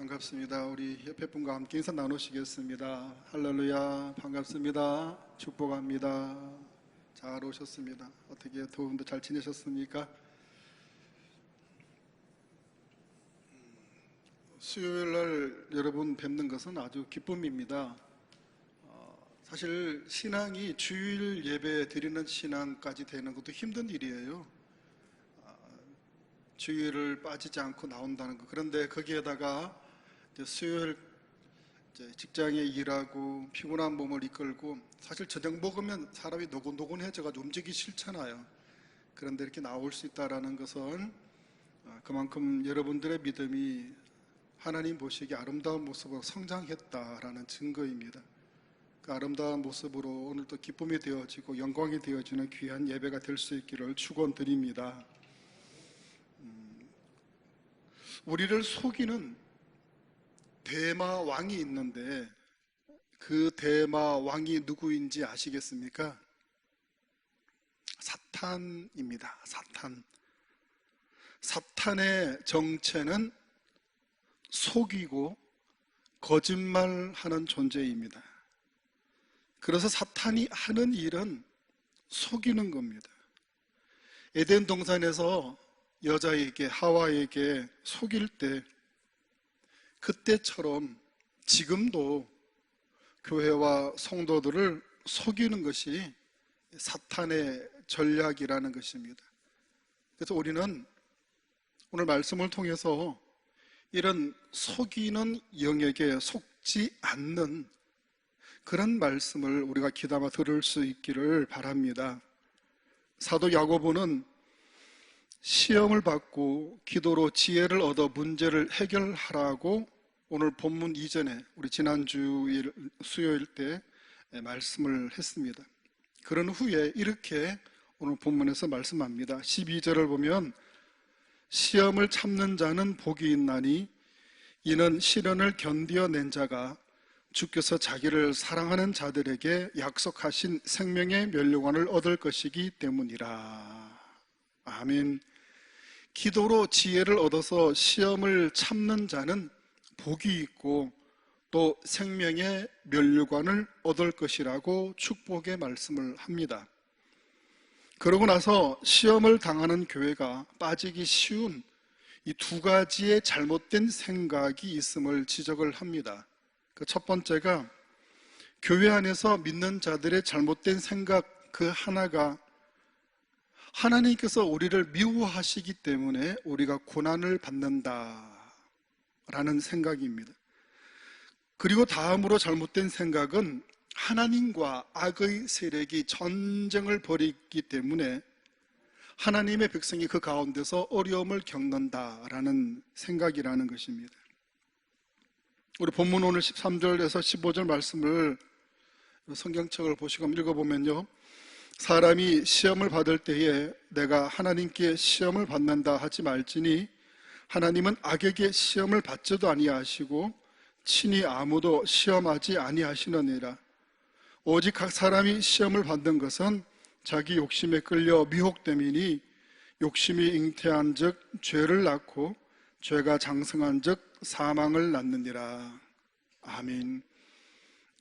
반갑습니다. 우리 옆에 분과 함께 인사 나누시겠습니다. 할렐루야, 반갑습니다. 축복합니다. 잘 오셨습니다. 어떻게 두 분도 잘 지내셨습니까? 수요일 날 여러분 뵙는 것은 아주 기쁨입니다. 사실 신앙이 주일 예배 드리는 신앙까지 되는 것도 힘든 일이에요. 주일을 빠지지 않고 나온다는 것. 그런데 거기에다가 이제 수요일 이제 직장에 일하고 피곤한 몸을 이끌고, 사실 저녁 먹으면 사람이 노곤노곤해져가지고 움직이기 싫잖아요. 그런데 이렇게 나올 수 있다는 것은 그만큼 여러분들의 믿음이 하나님 보시기에 아름다운 모습으로 성장했다라는 증거입니다. 그 아름다운 모습으로 오늘도 기쁨이 되어지고 영광이 되어지는 귀한 예배가 될 수 있기를 축원드립니다. 우리를 속이는 대마 왕이 있는데 그 대마 왕이 누구인지 아시겠습니까? 사탄입니다. 사탄의 정체는 속이고 거짓말하는 존재입니다. 그래서 사탄이 하는 일은 속이는 겁니다. 에덴 동산에서 여자에게, 하와에게 속일 때, 그때처럼 지금도 교회와 성도들을 속이는 것이 사탄의 전략이라는 것입니다. 그래서 우리는 오늘 말씀을 통해서 이런 속이는 영역에 속지 않는 그런 말씀을 우리가 귀담아 들을 수 있기를 바랍니다. 사도 야고보는 시험을 받고 기도로 지혜를 얻어 문제를 해결하라고 오늘 본문 이전에 우리 지난주 수요일 때 말씀을 했습니다. 그런 후에 이렇게 오늘 본문에서 말씀합니다. 12절을 보면 시험을 참는 자는 복이 있나니 이는 시련을 견디어낸 자가 주께서 자기를 사랑하는 자들에게 약속하신 생명의 면류관을 얻을 것이기 때문이라. 아멘. 기도로 지혜를 얻어서 시험을 참는 자는 복이 있고 또 생명의 면류관을 얻을 것이라고 축복의 말씀을 합니다. 그러고 나서 시험을 당하는 교회가 빠지기 쉬운 이 두 가지의 잘못된 생각이 있음을 지적을 합니다. 그 첫 번째가 교회 안에서 믿는 자들의 잘못된 생각 그 하나가 하나님께서 우리를 미워하시기 때문에 우리가 고난을 받는다라는 생각입니다. 그리고 다음으로 잘못된 생각은 하나님과 악의 세력이 전쟁을 벌이기 때문에 하나님의 백성이 그 가운데서 어려움을 겪는다라는 생각이라는 것입니다. 우리 본문 오늘 13절에서 15절 말씀을 성경책을 보시고 읽어보면요, 사람이 시험을 받을 때에 내가 하나님께 시험을 받는다 하지 말지니 하나님은 악에게 시험을 받지도 아니하시고 친히 아무도 시험하지 아니하시느니라. 오직 각 사람이 시험을 받는 것은 자기 욕심에 끌려 미혹됨이니 욕심이 잉태한 즉 죄를 낳고 죄가 장성한 즉 사망을 낳느니라. 아멘.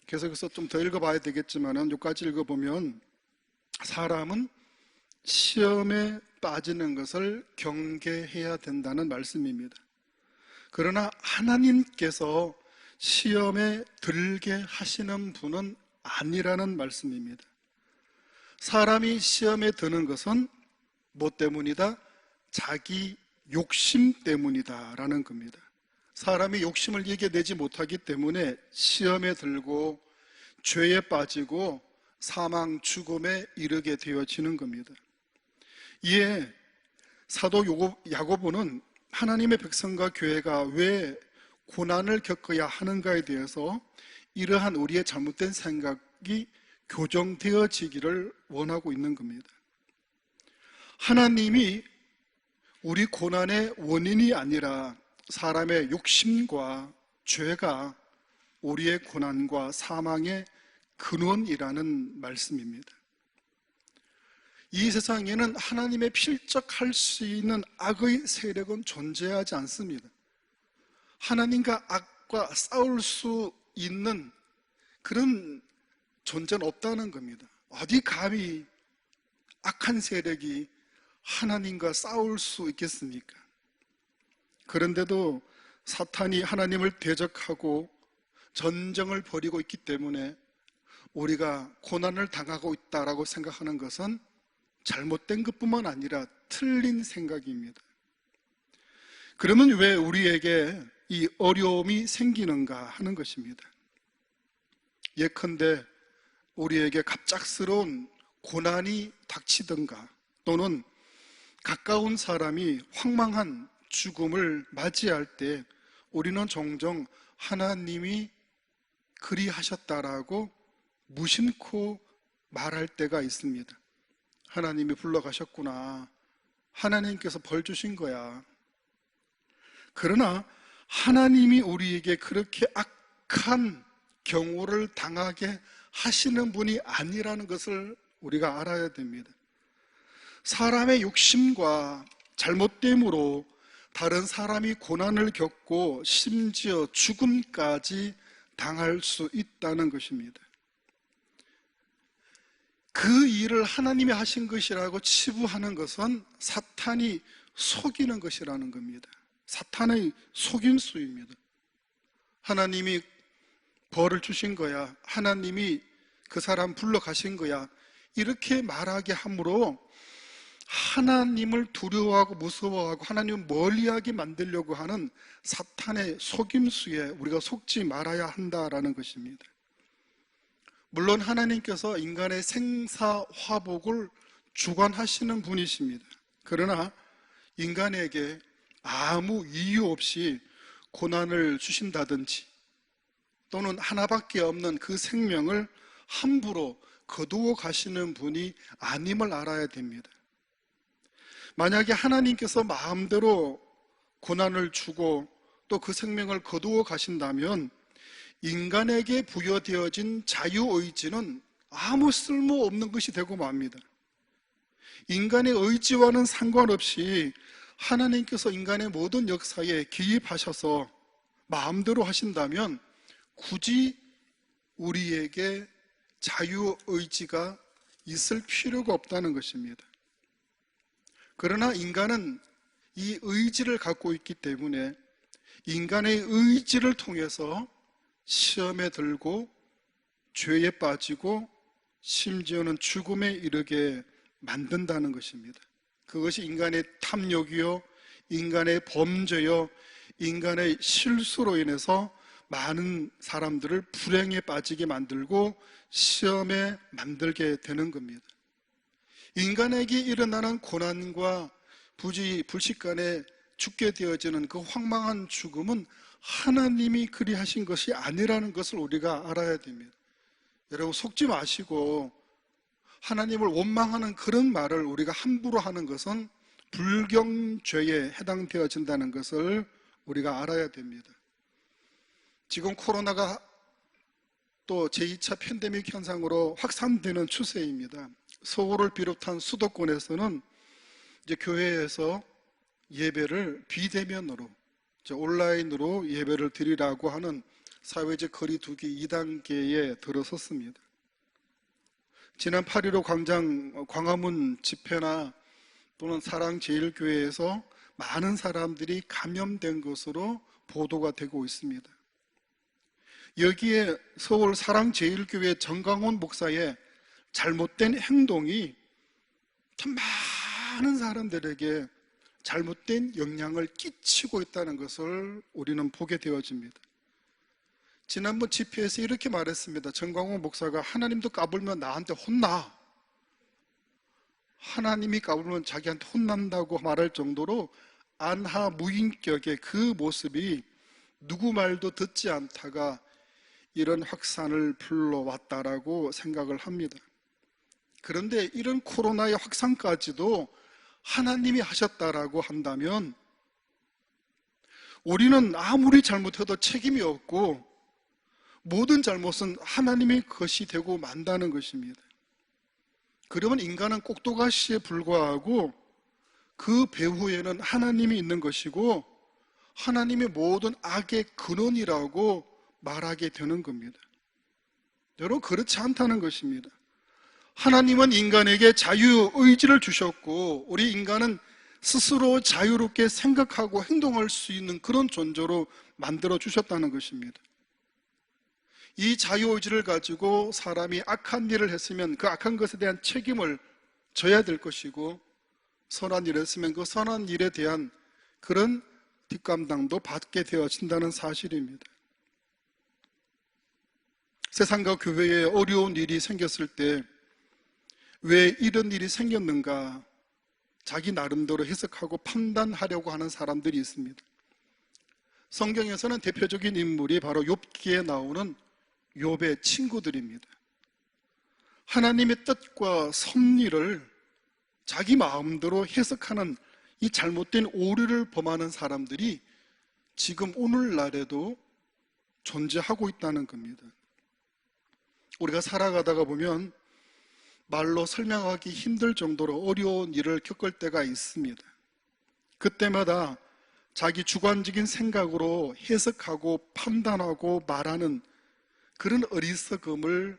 계속해서 좀 더 읽어봐야 되겠지만 여기까지 읽어보면 사람은 시험에 빠지는 것을 경계해야 된다는 말씀입니다. 그러나 하나님께서 시험에 들게 하시는 분은 아니라는 말씀입니다. 사람이 시험에 드는 것은 뭐 때문이다? 자기 욕심 때문이다 라는 겁니다. 사람이 욕심을 이겨내지 못하기 때문에 시험에 들고 죄에 빠지고 사망, 죽음에 이르게 되어지는 겁니다. 이에 사도 야고보는 하나님의 백성과 교회가 왜 고난을 겪어야 하는가에 대해서 이러한 우리의 잘못된 생각이 교정되어지기를 원하고 있는 겁니다. 하나님이 우리 고난의 원인이 아니라 사람의 욕심과 죄가 우리의 고난과 사망의 근원이라는 말씀입니다. 이 세상에는 하나님의 필적할 수 있는 악의 세력은 존재하지 않습니다. 하나님과 악과 싸울 수 있는 그런 존재는 없다는 겁니다. 어디 감히 악한 세력이 하나님과 싸울 수 있겠습니까? 그런데도 사탄이 하나님을 대적하고 전쟁을 벌이고 있기 때문에 우리가 고난을 당하고 있다라고 생각하는 것은 잘못된 것뿐만 아니라 틀린 생각입니다. 그러면 왜 우리에게 이 어려움이 생기는가 하는 것입니다. 예컨대 우리에게 갑작스러운 고난이 닥치든가 또는 가까운 사람이 황망한 죽음을 맞이할 때 우리는 종종 하나님이 그리하셨다라고 무심코 말할 때가 있습니다. 하나님이 불러가셨구나. 하나님께서 벌 주신 거야. 그러나 하나님이 우리에게 그렇게 악한 경우를 당하게 하시는 분이 아니라는 것을 우리가 알아야 됩니다. 사람의 욕심과 잘못됨으로 다른 사람이 고난을 겪고 심지어 죽음까지 당할 수 있다는 것입니다. 그 일을 하나님이 하신 것이라고 치부하는 것은 사탄이 속이는 것이라는 겁니다. 사탄의 속임수입니다. 하나님이 벌을 주신 거야. 하나님이 그 사람 불러가신 거야. 이렇게 말하게 함으로 하나님을 두려워하고 무서워하고 하나님을 멀리하게 만들려고 하는 사탄의 속임수에 우리가 속지 말아야 한다라는 것입니다. 물론 하나님께서 인간의 생사화복을 주관하시는 분이십니다. 그러나 인간에게 아무 이유 없이 고난을 주신다든지 또는 하나밖에 없는 그 생명을 함부로 거두어 가시는 분이 아님을 알아야 됩니다. 만약에 하나님께서 마음대로 고난을 주고 또 그 생명을 거두어 가신다면 인간에게 부여되어진 자유의지는 아무 쓸모없는 것이 되고 맙니다. 인간의 의지와는 상관없이 하나님께서 인간의 모든 역사에 개입하셔서 마음대로 하신다면 굳이 우리에게 자유의지가 있을 필요가 없다는 것입니다. 그러나 인간은 이 의지를 갖고 있기 때문에 인간의 의지를 통해서 시험에 들고 죄에 빠지고 심지어는 죽음에 이르게 만든다는 것입니다. 그것이 인간의 탐욕이요, 인간의 범죄요, 인간의 실수로 인해서 많은 사람들을 불행에 빠지게 만들고 시험에 만들게 되는 겁니다. 인간에게 일어나는 고난과 불식간에 죽게 되어지는 그 황망한 죽음은 하나님이 그리하신 것이 아니라는 것을 우리가 알아야 됩니다. 여러분 속지 마시고 하나님을 원망하는 그런 말을 우리가 함부로 하는 것은 불경죄에 해당되어진다는 것을 우리가 알아야 됩니다. 지금 코로나가 또 제2차 팬데믹 현상으로 확산되는 추세입니다. 서울을 비롯한 수도권에서는 이제 교회에서 예배를 비대면으로 온라인으로 예배를 드리라고 하는 사회적 거리두기 2단계에 들어섰습니다. 지난 8.15 광화문 집회나 또는 사랑제일교회에서 많은 사람들이 감염된 것으로 보도가 되고 있습니다. 여기에 서울 사랑제일교회 정강원 목사의 잘못된 행동이 참 많은 사람들에게 잘못된 영향을 끼치고 있다는 것을 우리는 보게 되어집니다. 지난번 집회에서 이렇게 말했습니다. 정광훈 목사가 하나님도 까불면 나한테 혼나. 하나님이 까불면 자기한테 혼난다고 말할 정도로 안하무인격의 그 모습이 누구 말도 듣지 않다가 이런 확산을 불러왔다라고 생각을 합니다. 그런데 이런 코로나의 확산까지도 하나님이 하셨다라고 한다면 우리는 아무리 잘못해도 책임이 없고 모든 잘못은 하나님의 것이 되고 만다는 것입니다. 그러면 인간은 꼭두가시에 불과하고 그 배후에는 하나님이 있는 것이고 하나님의 모든 악의 근원이라고 말하게 되는 겁니다. 여러분, 그렇지 않다는 것입니다. 하나님은 인간에게 자유의지를 주셨고 우리 인간은 스스로 자유롭게 생각하고 행동할 수 있는 그런 존재로 만들어 주셨다는 것입니다. 이 자유의지를 가지고 사람이 악한 일을 했으면 그 악한 것에 대한 책임을 져야 될 것이고, 선한 일을 했으면 그 선한 일에 대한 그런 뒷감당도 받게 되어진다는 사실입니다. 세상과 교회에 어려운 일이 생겼을 때 왜 이런 일이 생겼는가 자기 나름대로 해석하고 판단하려고 하는 사람들이 있습니다. 성경에서는 대표적인 인물이 바로 욥기에 나오는 욥의 친구들입니다. 하나님의 뜻과 섭리를 자기 마음대로 해석하는 이 잘못된 오류를 범하는 사람들이 지금 오늘날에도 존재하고 있다는 겁니다. 우리가 살아가다가 보면 말로 설명하기 힘들 정도로 어려운 일을 겪을 때가 있습니다. 그때마다 자기 주관적인 생각으로 해석하고 판단하고 말하는 그런 어리석음을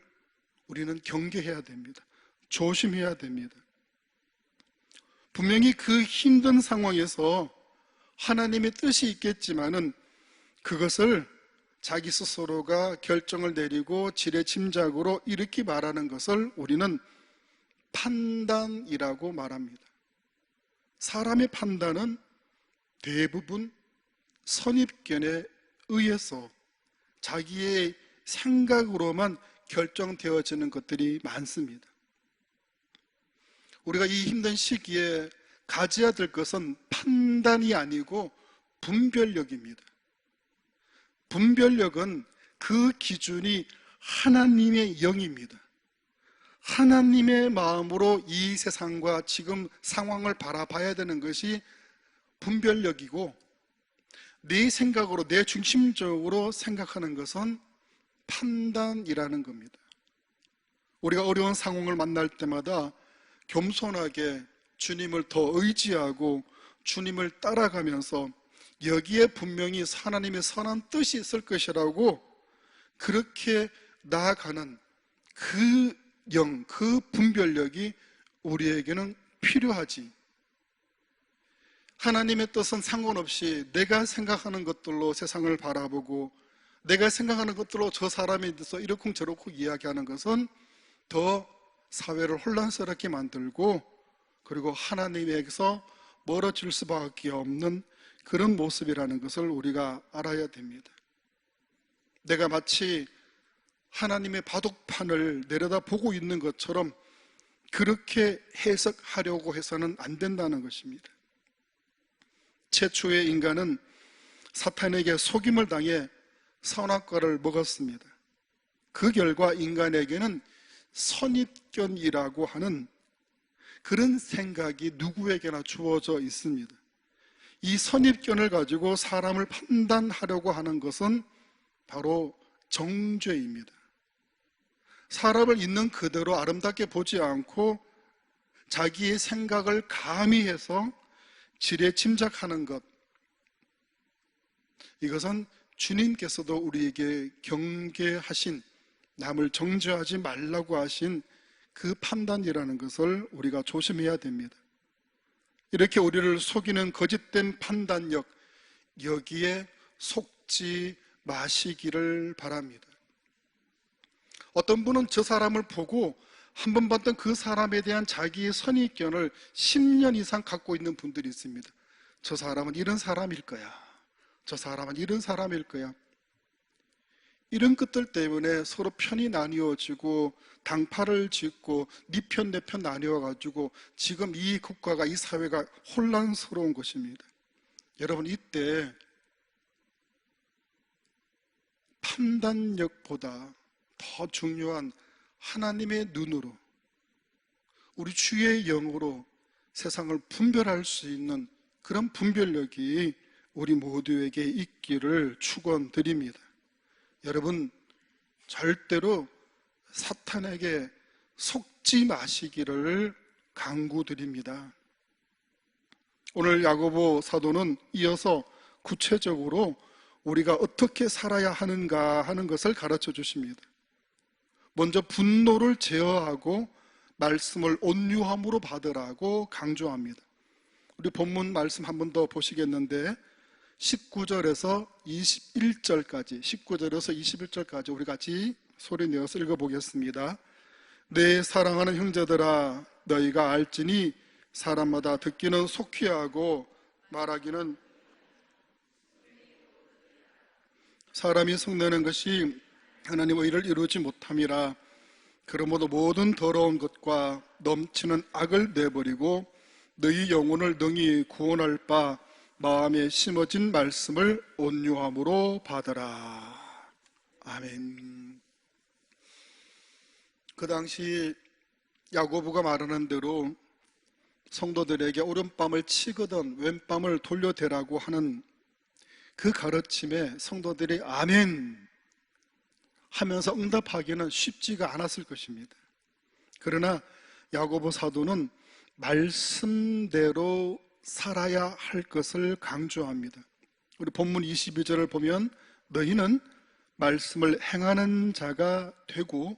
우리는 경계해야 됩니다. 조심해야 됩니다. 분명히 그 힘든 상황에서 하나님의 뜻이 있겠지만은 그것을 자기 스스로가 결정을 내리고 지레짐작으로 이렇게 말하는 것을 우리는 판단이라고 말합니다. 사람의 판단은 대부분 선입견에 의해서 자기의 생각으로만 결정되어지는 것들이 많습니다. 우리가 이 힘든 시기에 가져야 될 것은 판단이 아니고 분별력입니다. 분별력은 그 기준이 하나님의 영입니다. 하나님의 마음으로 이 세상과 지금 상황을 바라봐야 되는 것이 분별력이고, 내 생각으로 내 중심적으로 생각하는 것은 판단이라는 겁니다. 우리가 어려운 상황을 만날 때마다 겸손하게 주님을 더 의지하고 주님을 따라가면서 여기에 분명히 하나님의 선한 뜻이 있을 것이라고 그렇게 나아가는 그 영, 그 분별력이 우리에게는 필요하지. 하나님의 뜻은 상관없이 내가 생각하는 것들로 세상을 바라보고 내가 생각하는 것들로 저 사람에 대해서 이러쿵저러쿵 이야기하는 것은 더 사회를 혼란스럽게 만들고, 그리고 하나님에게서 멀어질 수밖에 없는 그런 모습이라는 것을 우리가 알아야 됩니다. 내가 마치 하나님의 바둑판을 내려다보고 있는 것처럼 그렇게 해석하려고 해서는 안 된다는 것입니다. 최초의 인간은 사탄에게 속임을 당해 선악과를 먹었습니다. 그 결과 인간에게는 선입견이라고 하는 그런 생각이 누구에게나 주어져 있습니다. 이 선입견을 가지고 사람을 판단하려고 하는 것은 바로 정죄입니다. 사람을 있는 그대로 아름답게 보지 않고 자기의 생각을 가미해서 지레짐작하는 것, 이것은 주님께서도 우리에게 경계하신, 남을 정죄하지 말라고 하신 그 판단이라는 것을 우리가 조심해야 됩니다. 이렇게 우리를 속이는 거짓된 판단력, 여기에 속지 마시기를 바랍니다. 어떤 분은 저 사람을 보고 한 번 봤던 그 사람에 대한 자기의 선입견을 10년 이상 갖고 있는 분들이 있습니다. 저 사람은 이런 사람일 거야. 저 사람은 이런 사람일 거야. 이런 것들 때문에 서로 편이 나뉘어지고 당파를 짓고 네 편 내 편 나뉘어가지고 지금 이 국가가, 이 사회가 혼란스러운 것입니다. 여러분, 이때 판단력보다 더 중요한 하나님의 눈으로, 우리 주의 영으로 세상을 분별할 수 있는 그런 분별력이 우리 모두에게 있기를 축원드립니다. 여러분, 절대로 사탄에게 속지 마시기를 강구드립니다. 오늘 야고보 사도는 이어서 구체적으로 우리가 어떻게 살아야 하는가 하는 것을 가르쳐 주십니다. 먼저 분노를 제어하고 말씀을 온유함으로 받으라고 강조합니다. 우리 본문 말씀 한 번 더 보시겠는데 19절에서 21절까지 19절에서 21절까지 우리 같이 소리 내어서 읽어보겠습니다. 내 사랑하는 형제들아 너희가 알지니 사람마다 듣기는 속히 하고 말하기는 사람이 성내는 것이 하나님의 일을 이루지 못함이라. 그러므로 모든 더러운 것과 넘치는 악을 내버리고 너희 영혼을 능히 구원할 바 마음에 심어진 말씀을 온유함으로 받으라. 아멘. 그 당시 야고보가 말하는 대로 성도들에게 오른밤을 치거든 왼밤을 돌려대라고 하는 그 가르침에 성도들이 아멘 하면서 응답하기는 쉽지가 않았을 것입니다. 그러나 야고보 사도는 말씀대로 살아야 할 것을 강조합니다. 우리 본문 22절을 보면 너희는 말씀을 행하는 자가 되고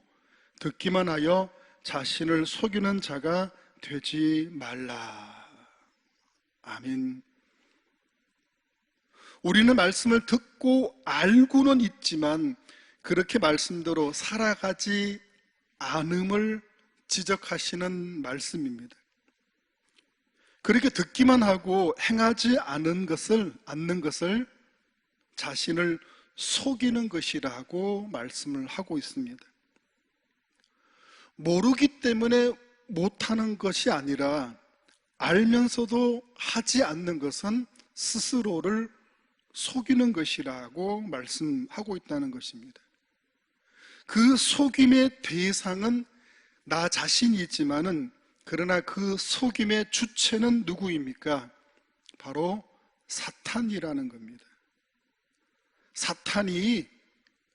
듣기만 하여 자신을 속이는 자가 되지 말라. 아멘. 우리는 말씀을 듣고 알고는 있지만 그렇게 말씀대로 살아가지 않음을 지적하시는 말씀입니다. 그렇게 듣기만 하고 행하지 않는 것을 자신을 속이는 것이라고 말씀을 하고 있습니다. 모르기 때문에 못하는 것이 아니라 알면서도 하지 않는 것은 스스로를 속이는 것이라고 말씀하고 있다는 것입니다. 그 속임의 대상은 나 자신이지만은 그러나 그 속임의 주체는 누구입니까? 바로 사탄이라는 겁니다. 사탄이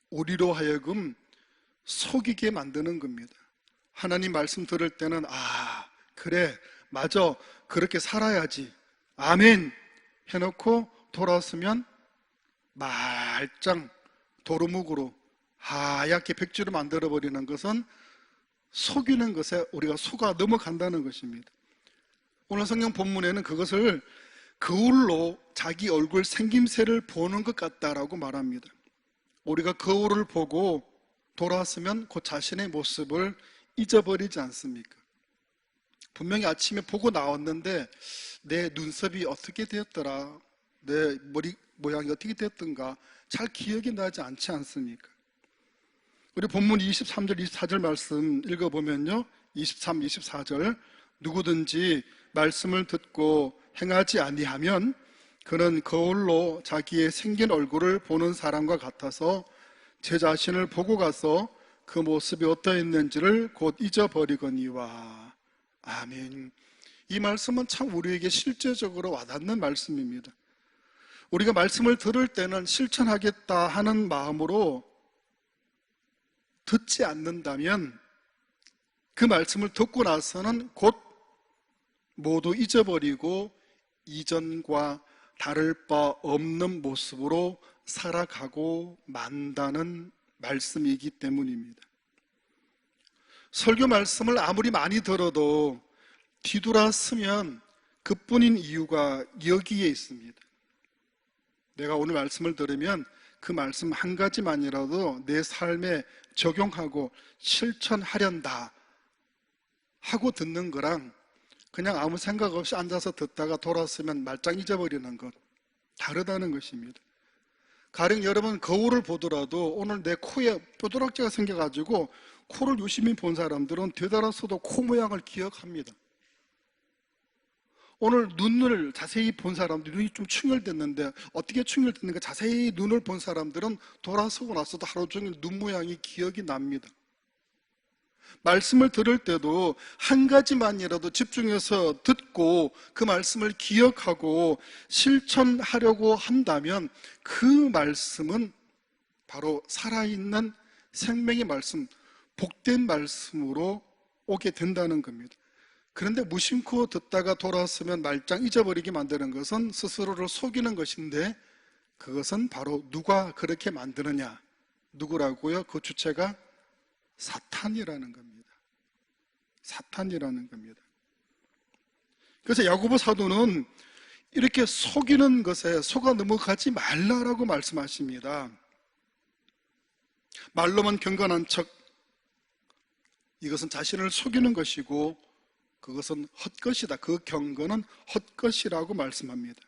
우리로 하여금 속이게 만드는 겁니다. 하나님 말씀 들을 때는 그래 맞아 그렇게 살아야지 아멘 해놓고 돌아왔으면 말짱 도루묵으로 하얗게 백지로 만들어버리는 것은 속이는 것에 우리가 속아 넘어간다는 것입니다. 오늘 성경 본문에는 그것을 거울로 자기 얼굴 생김새를 보는 것 같다라고 말합니다. 우리가 거울을 보고 돌아왔으면 그 자신의 모습을 잊어버리지 않습니까? 분명히 아침에 보고 나왔는데 내 눈썹이 어떻게 되었더라, 내 머리 모양이 어떻게 되었던가 잘 기억이 나지 않지 않습니까? 우리 본문 23절 24절 말씀 읽어보면요 23, 24절 누구든지 말씀을 듣고 행하지 아니하면 그는 거울로 자기의 생긴 얼굴을 보는 사람과 같아서 제 자신을 보고 가서 그 모습이 어떠했는지를 곧 잊어버리거니와. 아멘. 이 말씀은 참 우리에게 실제적으로 와닿는 말씀입니다. 우리가 말씀을 들을 때는 실천하겠다 하는 마음으로 듣지 않는다면 그 말씀을 듣고 나서는 곧 모두 잊어버리고 이전과 다를 바 없는 모습으로 살아가고 만다는 말씀이기 때문입니다. 설교 말씀을 아무리 많이 들어도 뒤돌아서면 그뿐인 이유가 여기에 있습니다. 내가 오늘 말씀을 들으면 그 말씀 한 가지만이라도 내 삶에 적용하고 실천하련다 하고 듣는 거랑 그냥 아무 생각 없이 앉아서 듣다가 돌아서면 말짱 잊어버리는 것 다르다는 것입니다. 가령 여러분 거울을 보더라도 오늘 내 코에 뾰루락지가 생겨가지고 코를 유심히 본 사람들은 되돌아서도 코 모양을 기억합니다. 오늘 눈을 자세히 본 사람들, 눈이 좀 충혈됐는데 어떻게 충혈됐는가 자세히 눈을 본 사람들은 돌아서고 나서도 하루 종일 눈 모양이 기억이 납니다. 말씀을 들을 때도 한 가지만이라도 집중해서 듣고 그 말씀을 기억하고 실천하려고 한다면 그 말씀은 바로 살아있는 생명의 말씀, 복된 말씀으로 오게 된다는 겁니다. 그런데 무심코 듣다가 돌아왔으면 말짱 잊어버리게 만드는 것은 스스로를 속이는 것인데 그것은 바로 누가 그렇게 만드느냐? 누구라고요? 그 주체가 사탄이라는 겁니다. 사탄이라는 겁니다. 그래서 야고보 사도는 이렇게 속이는 것에 속아 넘어가지 말라라고 말씀하십니다. 말로만 경건한 척, 이것은 자신을 속이는 것이고 그것은 헛것이다. 그 경건은 헛것이라고 말씀합니다.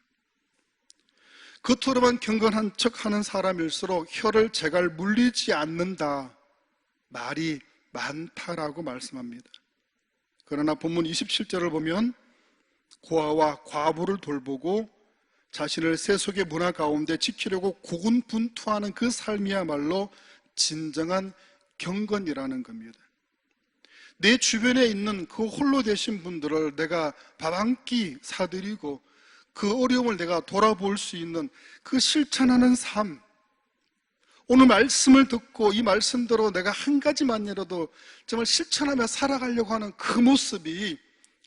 겉으로만 경건한 척하는 사람일수록 혀를 제갈 물리지 않는다. 말이 많다라고 말씀합니다. 그러나 본문 27절을 보면 고아와 과부를 돌보고 자신을 세속의 문화 가운데 지키려고 고군분투하는 그 삶이야말로 진정한 경건이라는 겁니다. 내 주변에 있는 그 홀로 되신 분들을 내가 밥 한 끼 사드리고 그 어려움을 내가 돌아볼 수 있는 그 실천하는 삶, 오늘 말씀을 듣고 이 말씀대로 내가 한 가지만이라도 정말 실천하며 살아가려고 하는 그 모습이,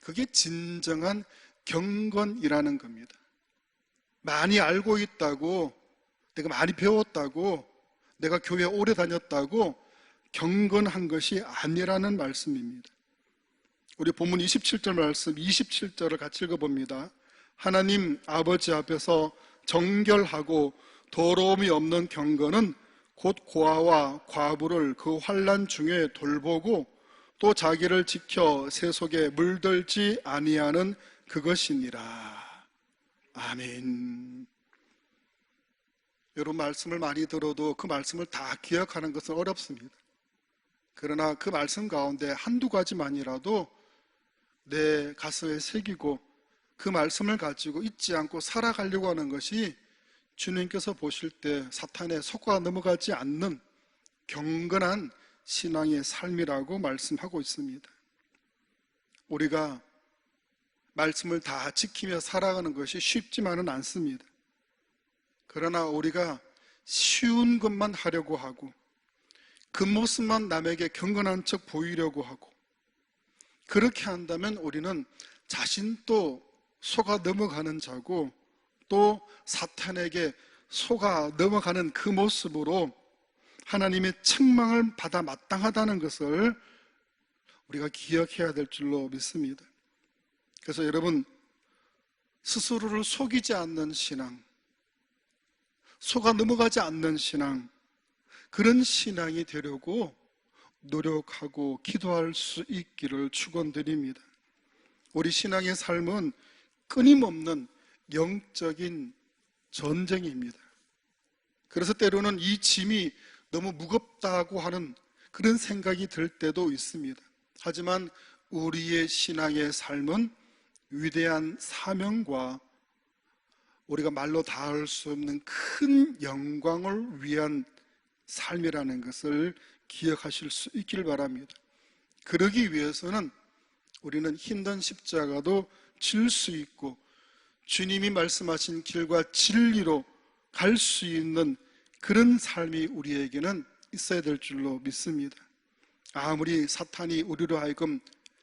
그게 진정한 경건이라는 겁니다. 많이 알고 있다고, 내가 많이 배웠다고, 내가 교회 오래 다녔다고 경건한 것이 아니라는 말씀입니다. 우리 본문 27절 말씀 27절을 같이 읽어봅니다. 하나님 아버지 앞에서 정결하고 더러움이 없는 경건은 곧 고아와 과부를 그 환난 중에 돌보고 또 자기를 지켜 세속에 물들지 아니하는 그것이니라. 아멘. 여러분, 말씀을 많이 들어도 그 말씀을 다 기억하는 것은 어렵습니다. 그러나 그 말씀 가운데 한두 가지만이라도 내 가슴에 새기고 그 말씀을 가지고 잊지 않고 살아가려고 하는 것이 주님께서 보실 때 사탄에 속아 넘어가지 않는 경건한 신앙의 삶이라고 말씀하고 있습니다. 우리가 말씀을 다 지키며 살아가는 것이 쉽지만은 않습니다. 그러나 우리가 쉬운 것만 하려고 하고 그 모습만 남에게 경건한 척 보이려고 하고 그렇게 한다면 우리는 자신도 속아 넘어가는 자고 또 사탄에게 속아 넘어가는 그 모습으로 하나님의 책망을 받아 마땅하다는 것을 우리가 기억해야 될 줄로 믿습니다. 그래서 여러분, 스스로를 속이지 않는 신앙, 속아 넘어가지 않는 신앙, 그런 신앙이 되려고 노력하고 기도할 수 있기를 축원드립니다. 우리 신앙의 삶은 끊임없는 영적인 전쟁입니다. 그래서 때로는 이 짐이 너무 무겁다고 하는 그런 생각이 들 때도 있습니다. 하지만 우리의 신앙의 삶은 위대한 사명과 우리가 말로 닿을 수 없는 큰 영광을 위한 삶이라는 것을 기억하실 수 있기를 바랍니다. 그러기 위해서는 우리는 힘든 십자가도 질 수 있고 주님이 말씀하신 길과 진리로 갈 수 있는 그런 삶이 우리에게는 있어야 될 줄로 믿습니다. 아무리 사탄이 우리로 하여금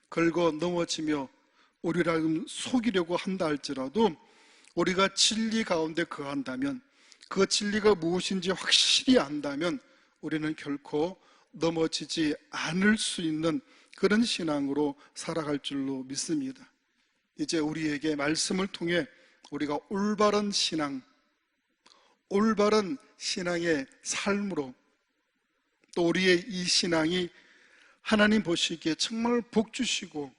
걸고 넘어지며 우리를 하여금 속이려고 한다 할지라도 우리가 진리 가운데 거한다면, 그 진리가 무엇인지 확실히 안다면 우리는 결코 넘어지지 않을 수 있는 그런 신앙으로 살아갈 줄로 믿습니다. 이제 우리에게 말씀을 통해 우리가 올바른 신앙, 올바른 신앙의 삶으로 또 우리의 이 신앙이 하나님 보시기에 정말 복 주시고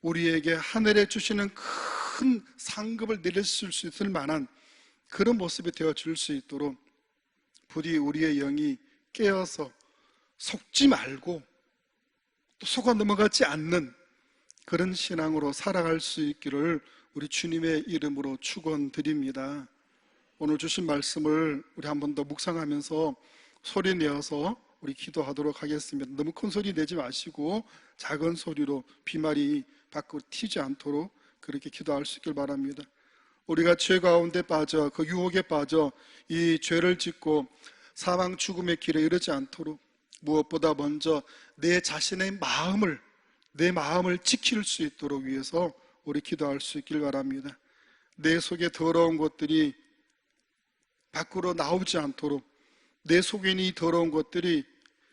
우리에게 하늘에 주시는 큰 상급을 내리실 수 있을 만한 그런 모습이 되어줄 수 있도록 부디 우리의 영이 깨어서 속지 말고 또 속아 넘어가지 않는 그런 신앙으로 살아갈 수 있기를 우리 주님의 이름으로 축원드립니다. 오늘 주신 말씀을 우리 한 번 더 묵상하면서 소리 내어서 우리 기도하도록 하겠습니다. 너무 큰 소리 내지 마시고 작은 소리로 비말이 밖으로 튀지 않도록 그렇게 기도할 수 있길 바랍니다. 우리가 죄 가운데 빠져 그 유혹에 빠져 이 죄를 짓고 사망 죽음의 길에 이르지 않도록 무엇보다 먼저 내 자신의 마음을, 내 마음을 지킬 수 있도록 위해서 우리 기도할 수 있길 바랍니다. 내 속에 더러운 것들이 밖으로 나오지 않도록 내 속에 있는 이 더러운 것들이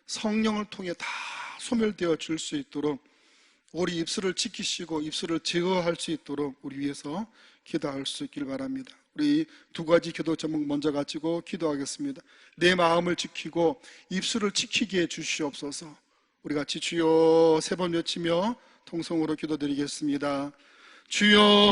성령을 통해 다 소멸되어 줄 수 있도록 우리 입술을 지키시고 입술을 제어할 수 있도록 우리 위해서 기도할 수 있길 바랍니다. 우리 두 가지 기도 제목 먼저 가지고 기도하겠습니다. 내 마음을 지키고 입술을 지키게 해 주시옵소서. 우리 같이 주여 세 번 외치며 통성으로 기도드리겠습니다. 주여